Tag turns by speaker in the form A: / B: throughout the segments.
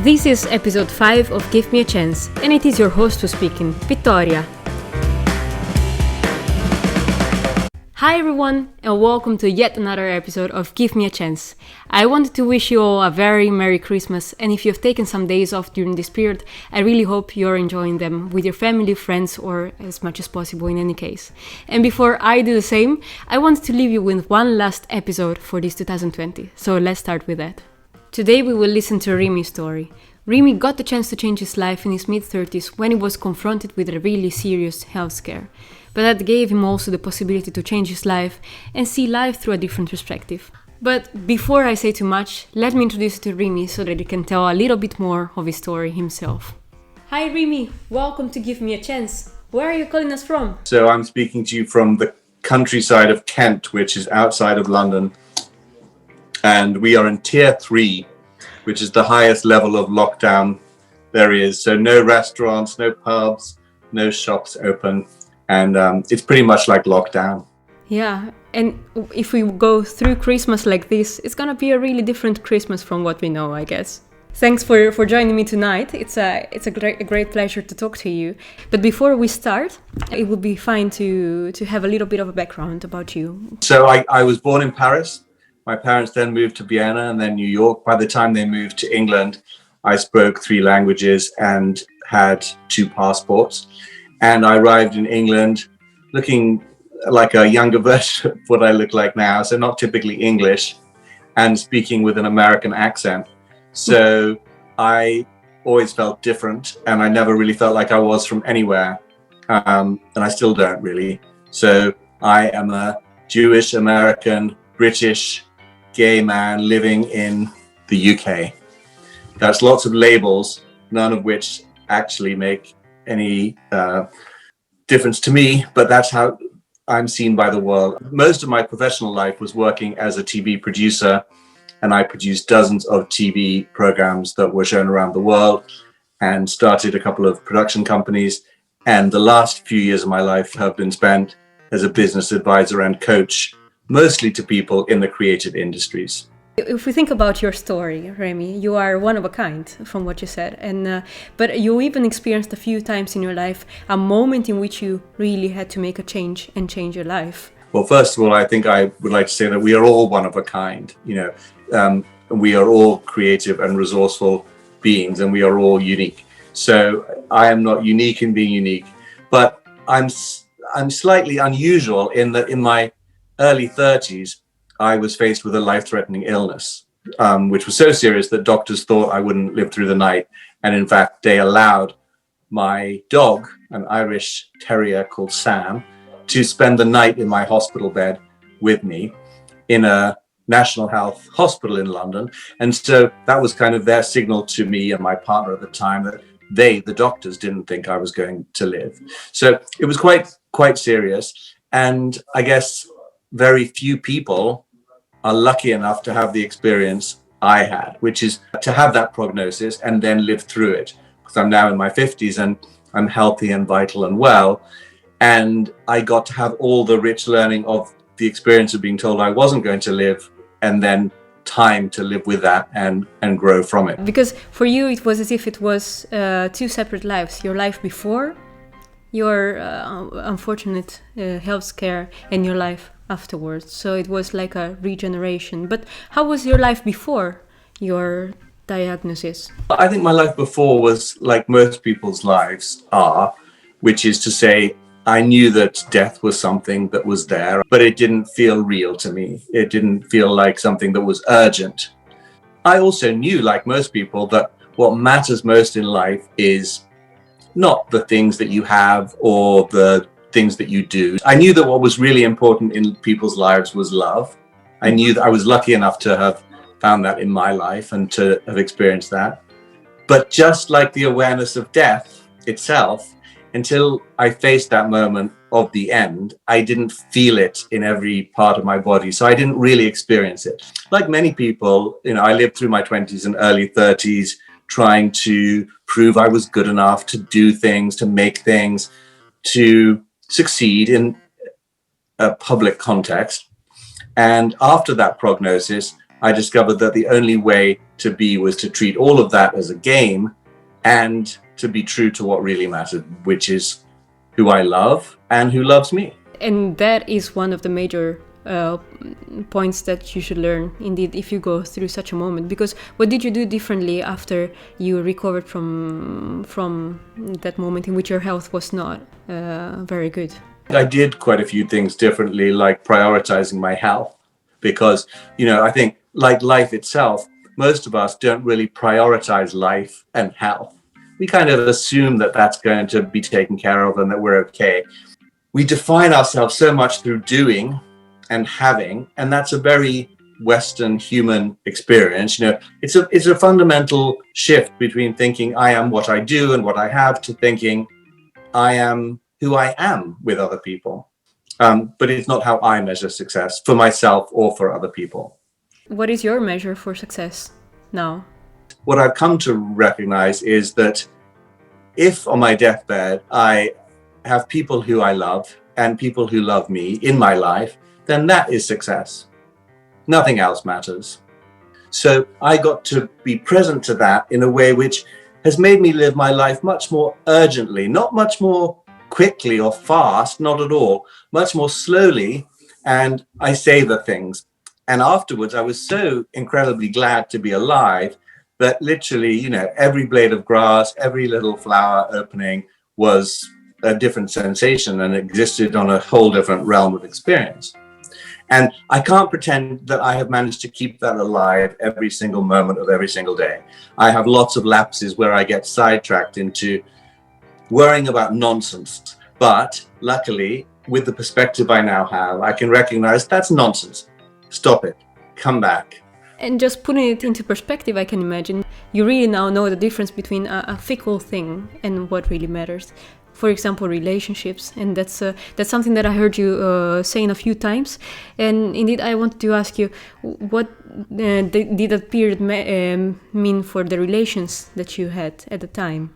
A: This is episode 5 of Give Me a Chance, and it is your host who's speaking, Vittoria. Hi everyone, and welcome to yet another episode of Give Me a Chance. I wanted to wish you all a very Merry Christmas, and if you've taken some days off during this period, I really hope you're enjoying them with your family, friends, or as much as possible in any case. And before I do the same, I wanted to leave you with one last episode for this 2020, so let's start with that. Today we will listen to Remy's story. Remy got the chance to change his life in his mid-30s when he was confronted with a really serious health scare. But that gave him also the possibility to change his life and see life through a different perspective. But before I say too much, let me introduce you to Remy so that he can tell a little bit more of his story himself. Hi Remy, welcome to Give Me a Chance. Where are you calling us from?
B: So I'm speaking to you from the countryside of Kent, which is outside of London. And we are in tier 3, which is the highest level of lockdown there is. So no restaurants, no pubs, no shops open. And it's pretty much like lockdown.
A: Yeah, and if we go through Christmas like this, it's gonna be a really different Christmas from what we know, I guess. Thanks for joining me tonight. It's a great pleasure to talk to you. But before we start, it would be fine to have a little bit of a background about you.
B: So I was born in Paris. My parents then moved to Vienna and then New York. By the time they moved to England, I spoke 3 languages and had 2 passports. And I arrived in England looking like a younger version of what I look like now. So not typically English and speaking with an American accent. So I always felt different and I never really felt like I was from anywhere. And I still don't really. So I am a Jewish, American, British, gay man living in the UK. That's lots of labels, none of which actually make any difference to me, but that's how I'm seen by the world. Most of my professional life was working as a TV producer, and I produced dozens of TV programs that were shown around the world and started a couple of production companies. And the last few years of my life have been spent as a business advisor and coach, mostly to people in the creative industries.
A: If we think about your story, Remy, you are one of a kind, from what you said, and but you even experienced a few times in your life a moment in which you really had to make a change and change your life.
B: Well, first of all, I think I would like to say that we are all one of a kind. We are all creative and resourceful beings, and we are all unique. So I am not unique in being unique, but I'm slightly unusual in that in my early 30s, I was faced with a life-threatening illness, which was so serious that doctors thought I wouldn't live through the night. And in fact, they allowed my dog, an Irish terrier called Sam, to spend the night in my hospital bed with me in a National Health hospital in London. And so that was kind of their signal to me and my partner at the time that the doctors, didn't think I was going to live. So it was quite serious. And I guess very few people are lucky enough to have the experience I had, which is to have that prognosis and then live through it. Because I'm now in my 50s and I'm healthy and vital and well. And I got to have all the rich learning of the experience of being told I wasn't going to live, and then time to live with that and grow from it.
A: Because for you, it was as if it was 2 separate lives. Your life before your unfortunate health scare and your life afterwards. So it was like a regeneration. But how was your life before your diagnosis?
B: I think my life before was like most people's lives are, which is to say, I knew that death was something that was there, but it didn't feel real to me. It didn't feel like something that was urgent. I also knew, like most people, that what matters most in life is not the things that you have or the things that you do. I knew that what was really important in people's lives was love. I knew that I was lucky enough to have found that in my life and to have experienced that. But just like the awareness of death itself, until I faced that moment of the end, I didn't feel it in every part of my body. So I didn't really experience it. Like many people, I lived through my 20s and early 30s trying to prove I was good enough to do things, to make things, to succeed in a public context. And after that prognosis, I discovered that the only way to be was to treat all of that as a game and to be true to what really mattered, which is who I love and who loves me.
A: And that is one of the major points that you should learn, indeed, if you go through such a moment. Because what did you do differently after you recovered from that moment in which your health was not very good?
B: I did quite a few things differently, like prioritizing my health, because, I think like life itself, most of us don't really prioritize life and health. We kind of assume that that's going to be taken care of and that we're okay. We define ourselves so much through doing and having, and that's a very Western human experience. It's a fundamental shift between thinking I am what I do and what I have to thinking I am who I am with other people. But it's not how I measure success for myself or for other people.
A: What is your measure for success now?
B: What I've come to recognize is that if on my deathbed I have people who I love and people who love me in my life, then that is success. Nothing else matters. So I got to be present to that in a way which has made me live my life much more urgently, not much more quickly or fast, not at all, much more slowly. And I savor things. And afterwards, I was so incredibly glad to be alive that literally, every blade of grass, every little flower opening was a different sensation and existed on a whole different realm of experience. And I can't pretend that I have managed to keep that alive every single moment of every single day. I have lots of lapses where I get sidetracked into worrying about nonsense. But luckily, with the perspective I now have, I can recognize that's nonsense. Stop it. Come back.
A: And just putting it into perspective, I can imagine you really now know the difference between a fickle thing and what really matters. For example, relationships, and that's something that I heard you saying a few times. And indeed, I wanted to ask you, what did that period mean for the relations that you had at the time?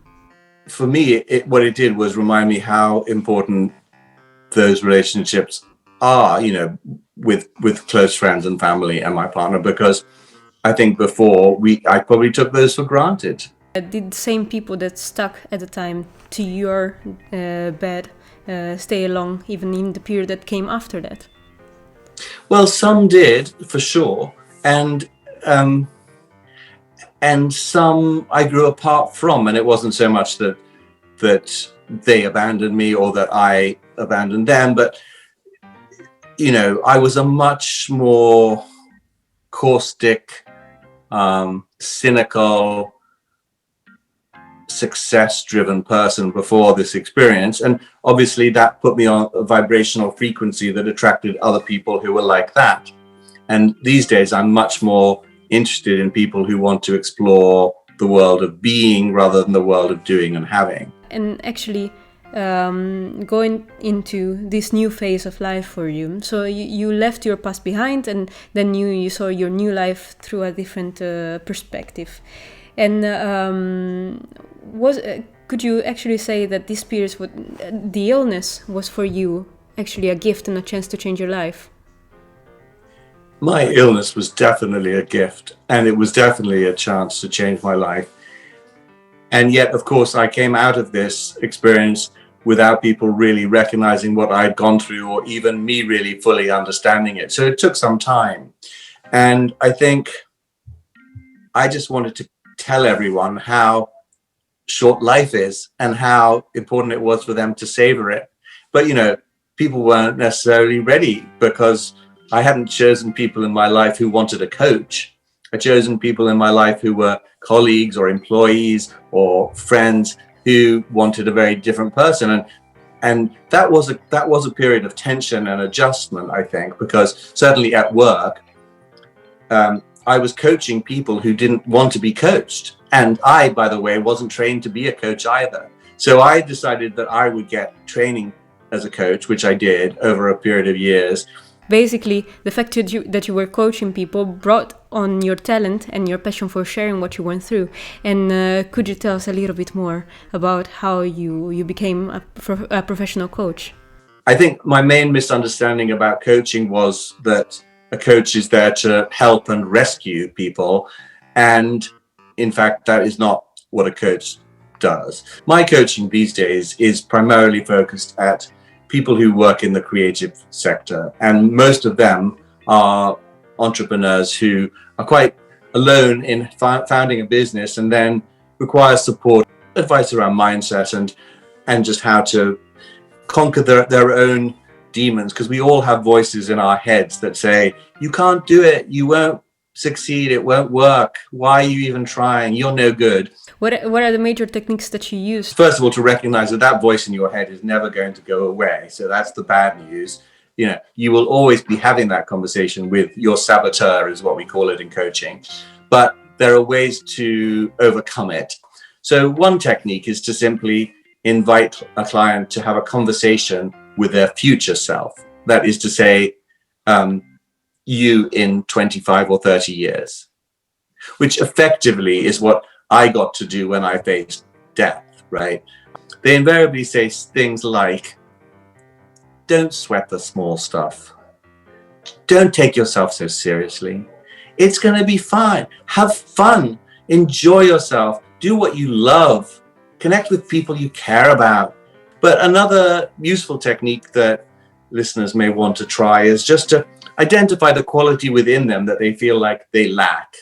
B: For me, what it did was remind me how important those relationships are, with close friends and family and my partner, because I think before I probably took those for granted.
A: Did the same people that stuck at the time to your bed stay along even in the period that came after that?
B: Well, some did, for sure. And some I grew apart from, and it wasn't so much that they abandoned me or that I abandoned them, but I was a much more caustic, cynical, success-driven person before this experience, and obviously that put me on a vibrational frequency that attracted other people who were like that. And these days I'm much more interested in people who want to explore the world of being rather than the world of doing and having.
A: And actually going into this new phase of life for you, so you left your past behind, and then you saw your new life through a different perspective. And could you actually say that this period, the illness, was for you actually a gift and a chance to change your life?
B: My illness was definitely a gift, and it was definitely a chance to change my life. And yet, of course, I came out of this experience without people really recognizing what I'd gone through, or even me really fully understanding it. So it took some time. And I think I just wanted to tell everyone how short life is and how important it was for them to savor it. But, people weren't necessarily ready, because I hadn't chosen people in my life who wanted a coach. I'd chosen people in my life who were colleagues or employees or friends who wanted a very different person. And that was a period of tension and adjustment, I think, because certainly at work, I was coaching people who didn't want to be coached. And I, by the way, wasn't trained to be a coach either. So I decided that I would get training as a coach, which I did over a period of years.
A: Basically, the fact that you were coaching people brought on your talent and your passion for sharing what you went through. And could you tell us a little bit more about how you became a professional coach?
B: I think my main misunderstanding about coaching was that A coach is there to help and rescue people. And in fact, that is not what a coach does. My coaching these days is primarily focused at people who work in the creative sector. And most of them are entrepreneurs who are quite alone in founding a business and then require support, advice around mindset and just how to conquer their own demons, because we all have voices in our heads that say, you can't do it, you won't succeed, it won't work, why are you even trying, you're no good.
A: What are the major techniques that you use?
B: First of all, to recognize that voice in your head is never going to go away. So that's the bad news. You will always be having that conversation with your saboteur, is what we call it in coaching. But there are ways to overcome it. So one technique is to simply invite a client to have a conversation with their future self. That is to say, you in 25 or 30 years, which effectively is what I got to do when I faced death, right? They invariably say things like, don't sweat the small stuff. Don't take yourself so seriously. It's going to be fine. Have fun. Enjoy yourself. Do what you love. Connect with people you care about. But another useful technique that listeners may want to try is just to identify the quality within them that they feel like they lack.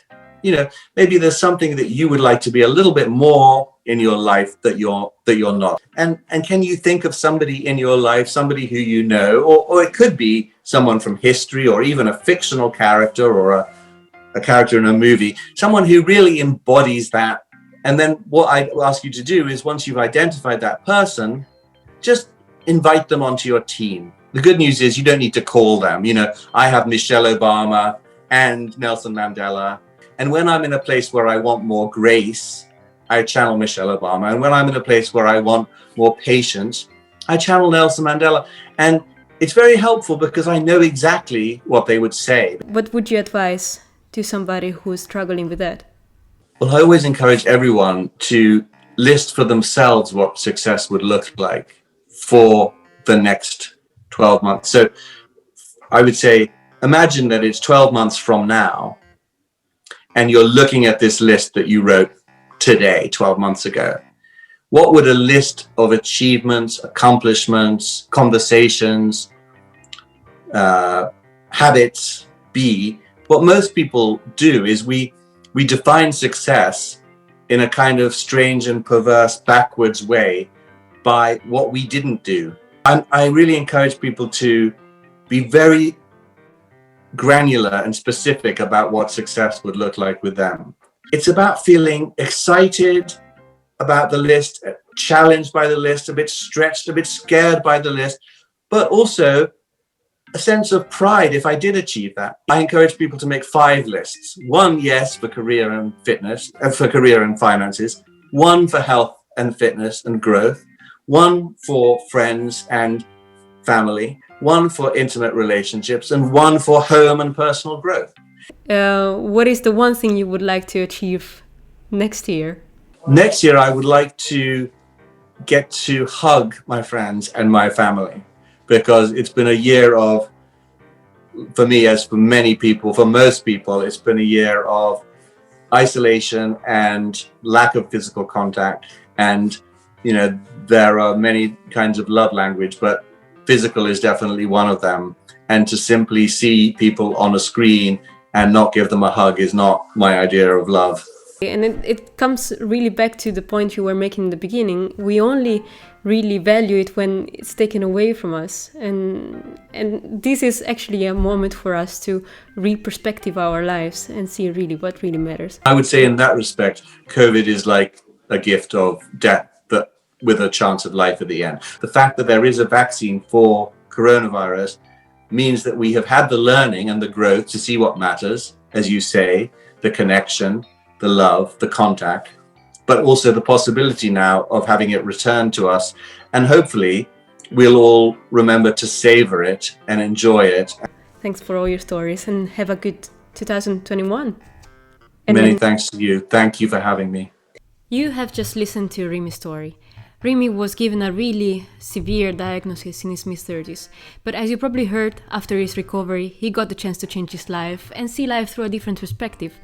B: Maybe there's something that you would like to be a little bit more in your life that you're not. And can you think of somebody in your life, somebody who you know, or it could be someone from history or even a fictional character or a character in a movie, someone who really embodies that. And then what I ask you to do is, once you've identified that person, just invite them onto your team. The good news is you don't need to call them. I have Michelle Obama and Nelson Mandela. And when I'm in a place where I want more grace, I channel Michelle Obama. And when I'm in a place where I want more patience, I channel Nelson Mandela. And it's very helpful because I know exactly what they would say.
A: What would you advise to somebody who is struggling with that?
B: Well, I always encourage everyone to list for themselves what success would look like for the next 12 months. So I would say, imagine that it's 12 months from now, and you're looking at this list that you wrote today, 12 months ago. What would a list of achievements, accomplishments, conversations, habits be? What most people do is we define success in a kind of strange and perverse backwards way by what we didn't do. I really encourage people to be very granular and specific about what success would look like with them. It's about feeling excited about the list, challenged by the list, a bit stretched, a bit scared by the list, but also a sense of pride if I did achieve that. I encourage people to make 5 lists. 1, yes, for career and fitness, for career and finances. 1 for health and fitness and growth. 1 for friends and family. 1 for intimate relationships, and 1 for home and personal growth.
A: What is the one thing you would like to achieve next year?
B: Next year, I would like to get to hug my friends and my family, because it's been a year of, for me, as for many people, for most people, it's been a year of isolation and lack of physical contact. And, there are many kinds of love language, but physical is definitely one of them. And to simply see people on a screen and not give them a hug is not my idea of love.
A: And it comes really back to the point you were making in the beginning. We only really value it when it's taken away from us. And this is actually a moment for us to re-perspective our lives and see really what really matters.
B: I would say in that respect, COVID is like a gift of death, but with a chance of life at the end. The fact that there is a vaccine for coronavirus means that we have had the learning and the growth to see what matters, as you say, the connection, the love, the contact, but also the possibility now of having it returned to us. And hopefully we'll all remember to savor it and enjoy it.
A: Thanks for all your stories and have a good 2021.
B: Many thanks to you. Thank you for having me.
A: You have just listened to Remy's story. Remy was given a really severe diagnosis in his mid-30s, but as you probably heard, after his recovery, he got the chance to change his life and see life through a different perspective.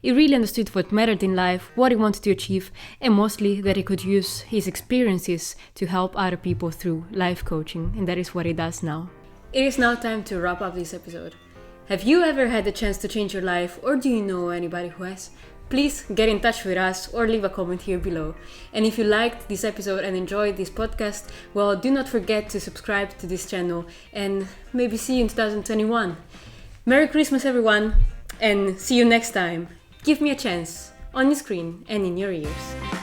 A: He really understood what mattered in life, what he wanted to achieve, and mostly that he could use his experiences to help other people through life coaching, and that is what he does now. It is now time to wrap up this episode. Have you ever had the chance to change your life, or do you know anybody who has? Please get in touch with us or leave a comment here below. And if you liked this episode and enjoyed this podcast, well, do not forget to subscribe to this channel and maybe see you in 2021. Merry Christmas, everyone, and see you next time. Give me a chance on your screen and in your ears.